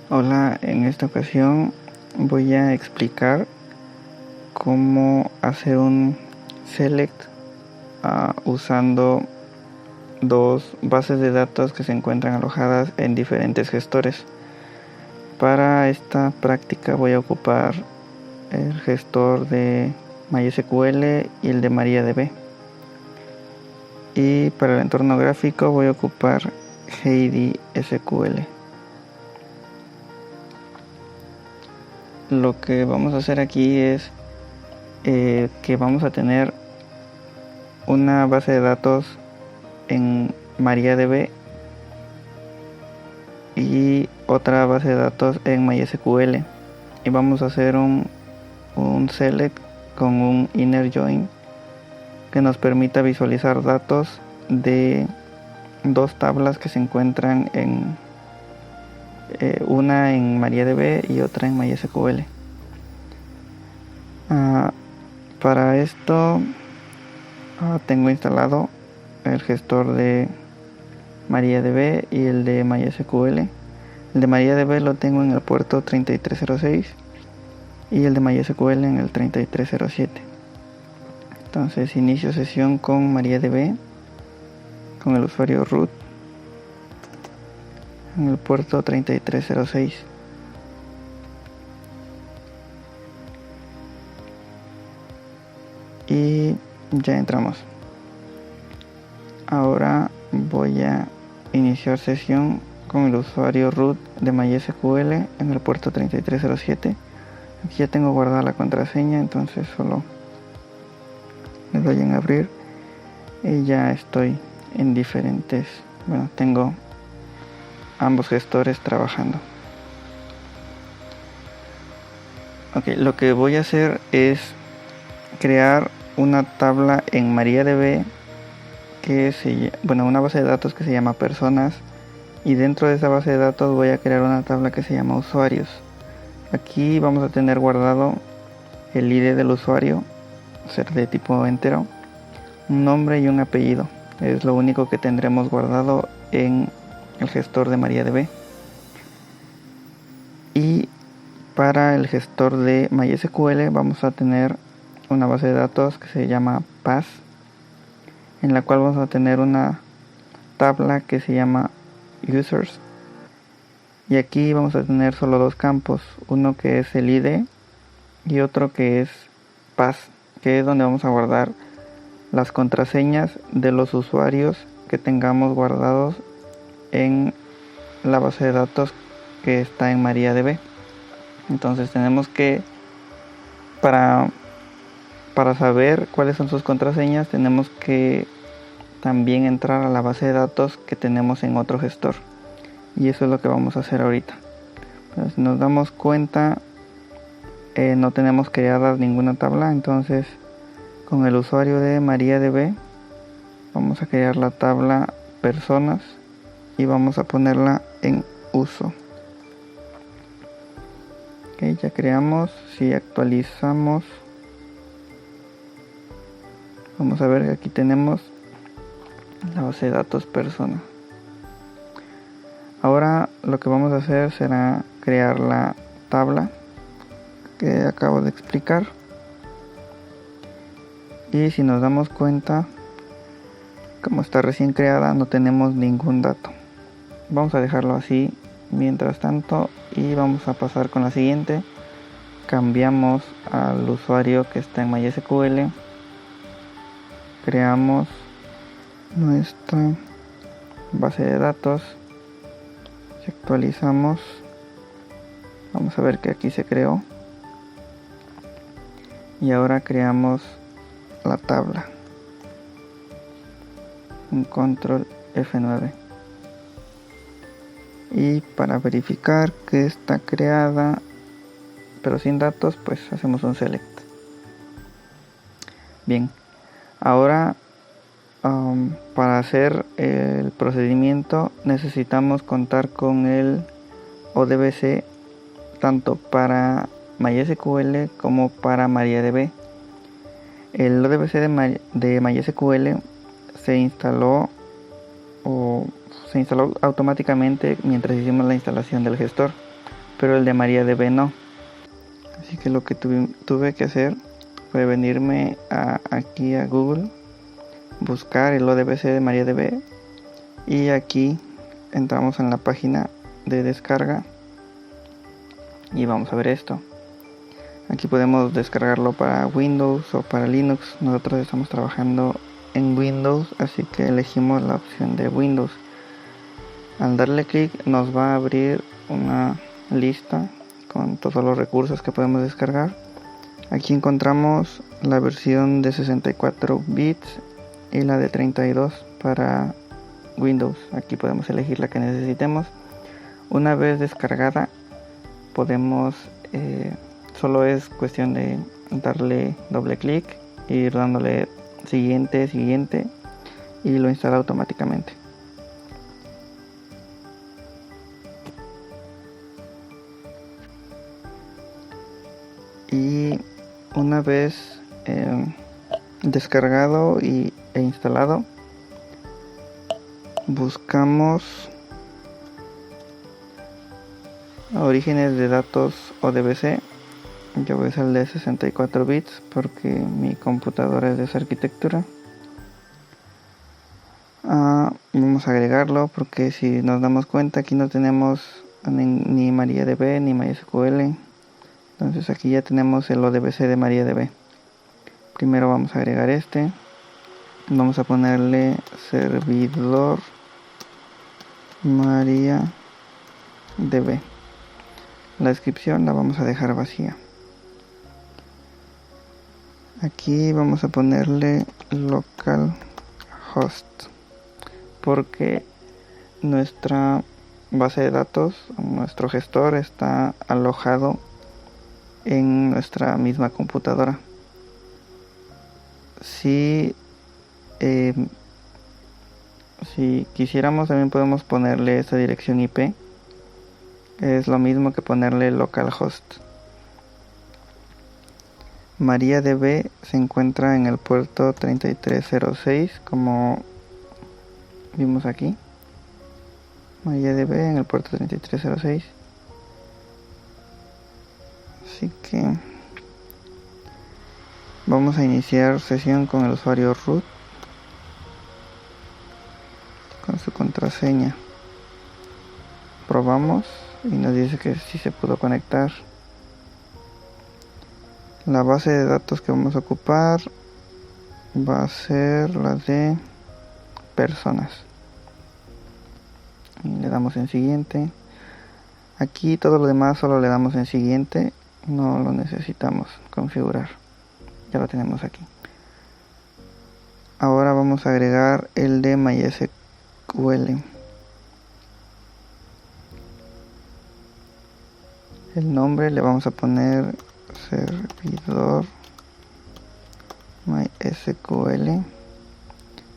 Hola, en esta ocasión voy a explicar cómo hacer un select usando dos bases de datos que se encuentran alojadas en diferentes gestores. Para esta práctica voy a ocupar el gestor de MySQL y el de MariaDB. Y para el entorno gráfico voy a ocupar Heidi SQL. Lo que vamos a hacer aquí es que vamos a tener una base de datos en MariaDB y otra base de datos en MySQL, y vamos a hacer un select con un inner join que nos permita visualizar datos de dos tablas que se encuentran en una en MariaDB y otra en MySQL. Para esto tengo instalado el gestor de MariaDB y el de MySQL. El de MariaDB lo tengo en el puerto 3306 y el de MySQL en el 3307. Entonces inicio sesión con MariaDB con el usuario root en el puerto 3306. Y ya entramos. Ahora voy a iniciar sesión con el usuario root de MySQL en el puerto 3307. Aquí ya tengo guardada la contraseña, entonces solo le doy en abrir y ya estoy en diferentes, tengo ambos gestores trabajando. Lo que voy a hacer es crear una tabla en MariaDB una base de datos que se llama personas, y dentro de esa base de datos voy a crear una tabla que se llama usuarios. Aquí vamos a tener guardado el ID del usuario, ser de tipo entero, un nombre y un apellido. Es lo único que tendremos guardado en el gestor de MariaDB. Y para el gestor de MySQL vamos a tener una base de datos que se llama PAS, en la cual vamos a tener una tabla que se llama users, y aquí vamos a tener solo dos campos, uno que es el ID y otro que es PAS, que es donde vamos a guardar las contraseñas de los usuarios que tengamos guardados en la base de datos que está en MariaDB. Entonces tenemos que, para saber cuáles son sus contraseñas, tenemos que también entrar a la base de datos que tenemos en otro gestor, y eso es lo que vamos a hacer ahorita. Pero si nos damos cuenta, no tenemos creada ninguna tabla, entonces con el usuario de MariaDB vamos a crear la tabla personas y vamos a ponerla en uso. Ya creamos. Si actualizamos, vamos a ver que aquí tenemos la base de datos persona. Ahora lo que vamos a hacer será crear la tabla que acabo de explicar, y si nos damos cuenta, como está recién creada, no tenemos ningún dato. Vamos a dejarlo así mientras tanto y vamos a pasar con la siguiente. Cambiamos al usuario que está en MySQL, creamos nuestra base de datos, si actualizamos, vamos a ver que aquí se creó, y ahora creamos la tabla, un control F9, y para verificar que está creada pero sin datos, pues hacemos un select. Bien, ahora para hacer el procedimiento necesitamos contar con el ODBC tanto para MySQL como para MariaDB. El ODBC de MySQL se instaló automáticamente mientras hicimos la instalación del gestor. pero el de MariaDB no. Así que lo que tuve que hacer fue venirme aquí a Google, buscar el ODBC de MariaDB, y aquí entramos en la página de descarga y vamos a ver esto. Aquí podemos descargarlo para Windows o para Linux. Nosotros estamos trabajando en Windows, así que elegimos la opción de Windows. Al darle clic nos va a abrir una lista con todos los recursos que podemos descargar. Aquí encontramos la versión de 64 bits y la de 32 para Windows. Aquí podemos elegir la que necesitemos. Una vez descargada podemos solo es cuestión de darle doble clic e ir dándole siguiente y lo instala automáticamente. Y una vez descargado e instalado, buscamos orígenes de datos ODBC. Yo voy a usar el de 64 bits porque mi computadora es de esa arquitectura. Vamos a agregarlo porque si nos damos cuenta aquí no tenemos ni MariaDB ni MySQL. Entonces aquí ya tenemos el ODBC de MariaDB. Primero vamos a agregar este. Vamos a ponerle servidor MariaDB. La descripción la vamos a dejar vacía. Aquí vamos a ponerle localhost porque nuestra base de datos, nuestro gestor está alojado en nuestra misma computadora. Si quisiéramos también podemos ponerle esta dirección IP. Es lo mismo que ponerle localhost. MariaDB se encuentra en el puerto 3306, como vimos aquí. MariaDB en el puerto 3306. Así que vamos a iniciar sesión con el usuario root con su contraseña. Probamos y nos dice que sí se pudo conectar. La base de datos que vamos a ocupar va a ser la de personas. Y le damos en siguiente. Aquí todo lo demás solo le damos en siguiente. No lo necesitamos configurar. Ya lo tenemos aquí. Ahora vamos a agregar el de MySQL. El nombre le vamos a poner servidor MySQL.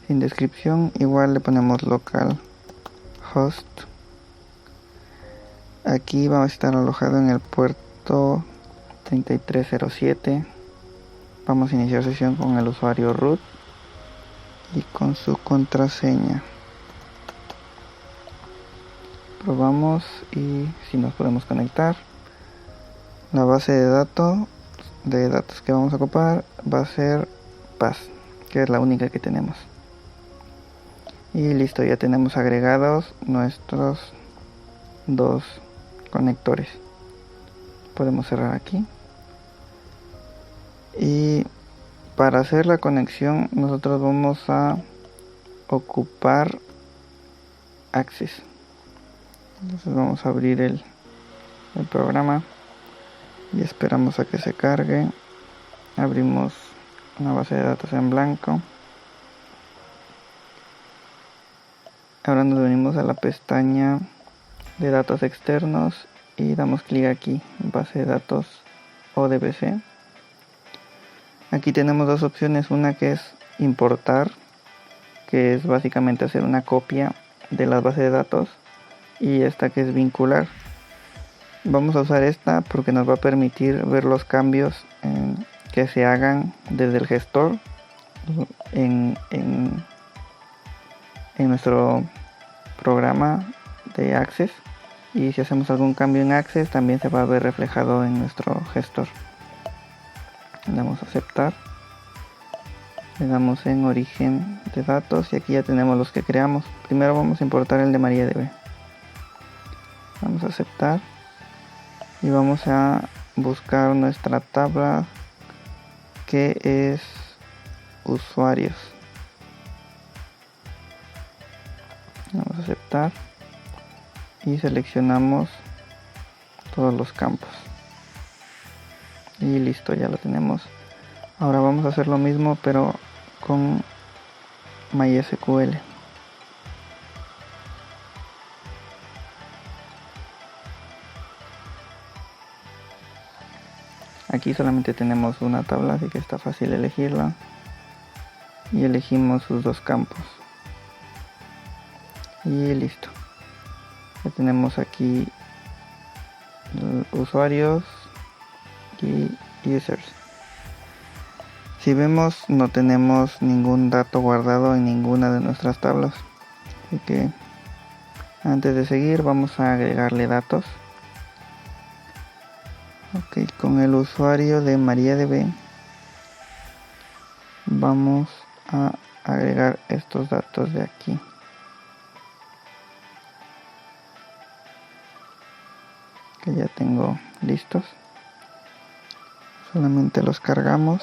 Sin descripción, igual le ponemos localhost. Aquí vamos a estar alojado en el puerto 3307. Vamos a iniciar sesión con el usuario root y con su contraseña. Probamos y si nos podemos conectar. La base de datos que vamos a ocupar va a ser PAS, que es la única que tenemos. Y listo, ya tenemos agregados nuestros dos conectores. Podemos cerrar aquí. Y para hacer la conexión nosotros vamos a ocupar Access. Entonces vamos a abrir el programa y esperamos a que se cargue. Abrimos una base de datos en blanco. Ahora nos venimos a la pestaña de datos externos y damos clic aquí, base de datos ODBC. Aquí tenemos dos opciones, una que es importar, que es básicamente hacer una copia de la base de datos, y esta que es vincular. Vamos a usar esta porque nos va a permitir ver los cambios que se hagan desde el gestor en nuestro programa de Access. y si hacemos algún cambio en Access también se va a ver reflejado en nuestro gestor. Le damos a aceptar, le damos en origen de datos y aquí ya tenemos los que creamos. Primero vamos a importar el de MariaDB. Vamos a aceptar y vamos a buscar nuestra tabla que es usuarios. Vamos a aceptar y seleccionamos todos los campos y listo, ya lo tenemos. Ahora vamos a hacer lo mismo pero con MySQL. Aquí solamente tenemos una tabla, así que está fácil elegirla y elegimos sus dos campos y listo. Ya tenemos aquí usuarios y users. Si vemos, no tenemos ningún dato guardado en ninguna de nuestras tablas, así que antes de seguir vamos a agregarle datos. Ok, con el usuario de MariaDB vamos a agregar estos datos de aquí. Que ya tengo listos, solamente los cargamos.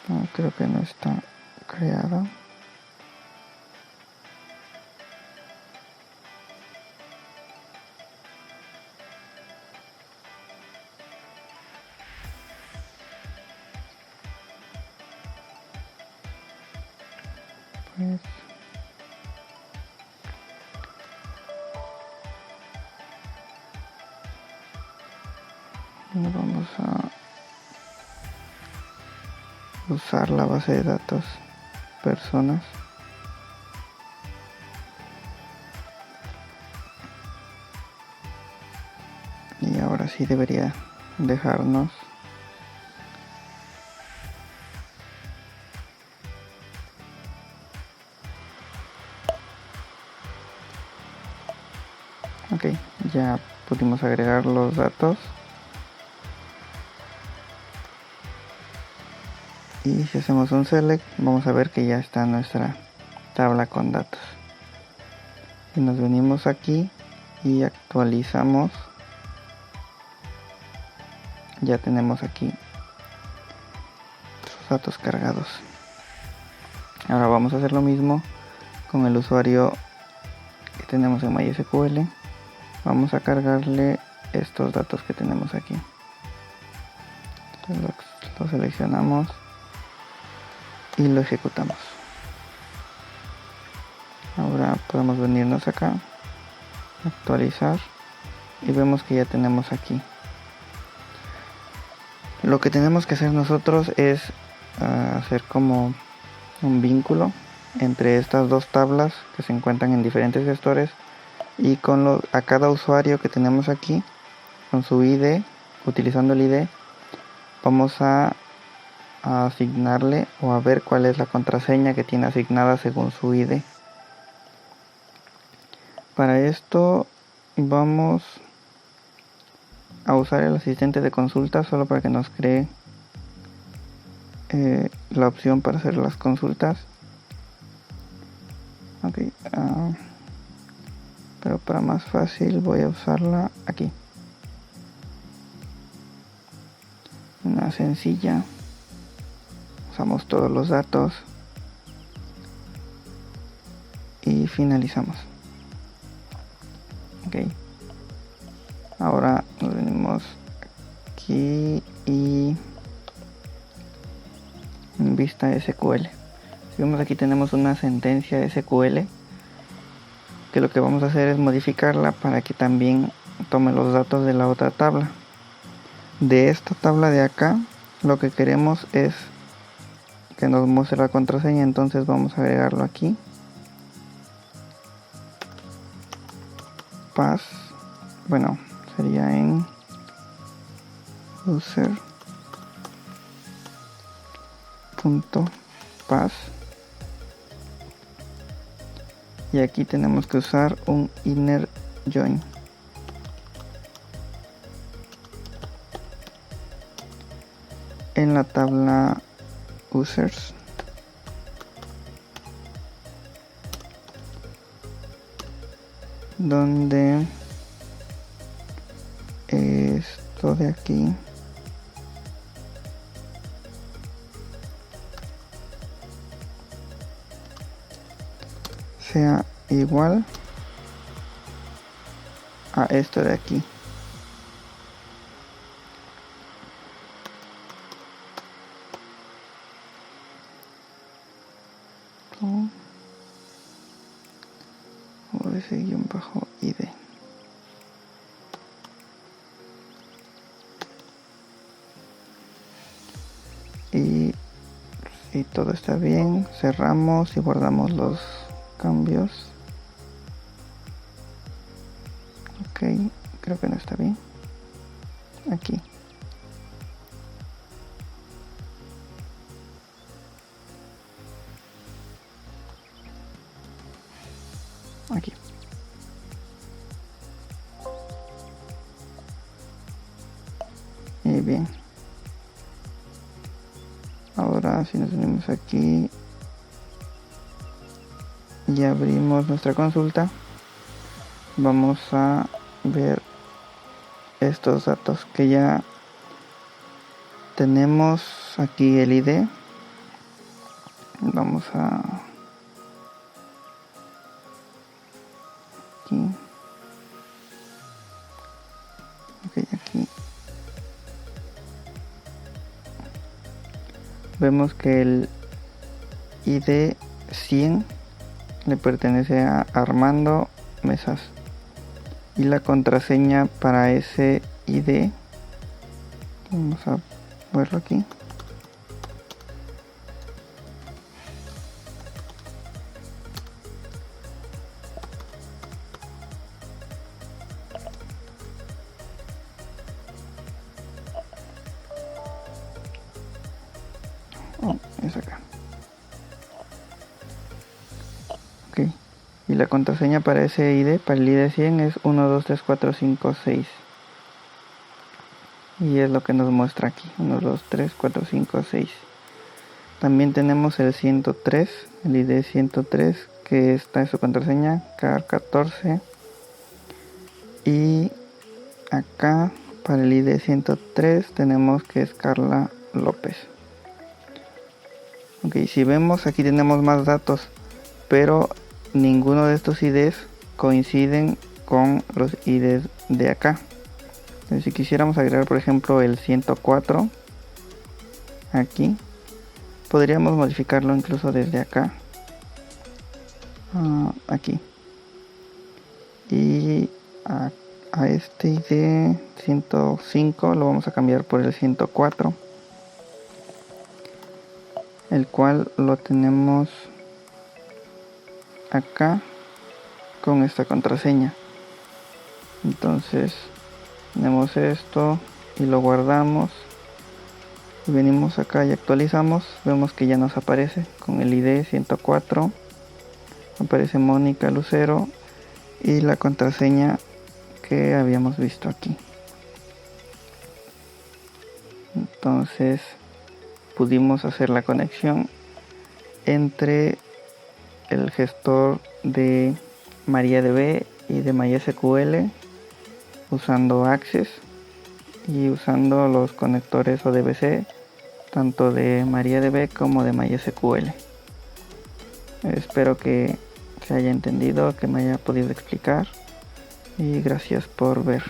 No, creo que no está creado. Pues vamos a usar la base de datos personas. Y ahora sí debería dejarnos. Ok, ya pudimos agregar los datos. Y si hacemos un select, vamos a ver que ya está nuestra tabla con datos. Y nos venimos aquí y actualizamos. Ya tenemos aquí los datos cargados. Ahora vamos a hacer lo mismo con el usuario que tenemos en MySQL. Vamos a cargarle estos datos que tenemos aquí. Entonces lo seleccionamos y lo ejecutamos. Ahora podemos venirnos acá, actualizar y vemos que ya tenemos aquí. Lo que tenemos que hacer nosotros es hacer como un vínculo entre estas dos tablas que se encuentran en diferentes gestores y a cada usuario que tenemos aquí con su ID, utilizando el ID, vamos a asignarle o a ver cuál es la contraseña que tiene asignada según su ID. Para esto vamos a usar el asistente de consulta solo para que nos cree la opción para hacer las consultas. Ok, pero para más fácil voy a usarla aquí. Una sencilla. Usamos todos los datos y finalizamos. Ok, ahora nos venimos aquí y en vista SQL. Si vemos aquí tenemos una sentencia SQL que lo que vamos a hacer es modificarla para que también tome los datos de la otra tabla. De esta tabla de acá lo que queremos es que nos muestre la contraseña, entonces vamos a agregarlo aquí. Pass, bueno, sería en user .pass y aquí tenemos que usar un inner join. En la tabla users donde esto de aquí sea igual a esto de aquí. OS-ID. Y si todo está bien, cerramos y guardamos los cambios. Ok, creo que no está bien. Aquí. Aquí. Y bien. Ahora si nos venimos aquí y abrimos nuestra consulta, vamos a ver estos datos que ya tenemos. Aquí el ID. Vamos a aquí. Ok, aquí vemos que el ID 100 le pertenece a Armando Mesas y la contraseña para ese ID, vamos a verlo aquí, es acá. Ok, y la contraseña para ese ID, para el ID 100 es 1, 2, 3, 4, 5, 6 y es lo que nos muestra aquí, 1, 2, 3, 4, 5, 6. También tenemos el 103, el ID 103, que está en su contraseña, car14. Y acá, para el ID 103, tenemos que es Carla López. Ok, si vemos, aquí tenemos más datos, pero ninguno de estos IDs coinciden con los IDs de acá. Entonces, si quisiéramos agregar, por ejemplo, el 104, aquí, podríamos modificarlo incluso desde acá, aquí, y a este ID 105 lo vamos a cambiar por el 104, el cual lo tenemos acá con esta contraseña. Entonces tenemos esto y lo guardamos y venimos acá y actualizamos. Vemos que ya nos aparece con el ID 104, aparece Mónica Lucero y la contraseña que habíamos visto aquí. Entonces pudimos hacer la conexión entre el gestor de MariaDB y de MySQL usando Access y usando los conectores ODBC tanto de MariaDB como de MySQL. Espero que se haya entendido, que me haya podido explicar y gracias por ver.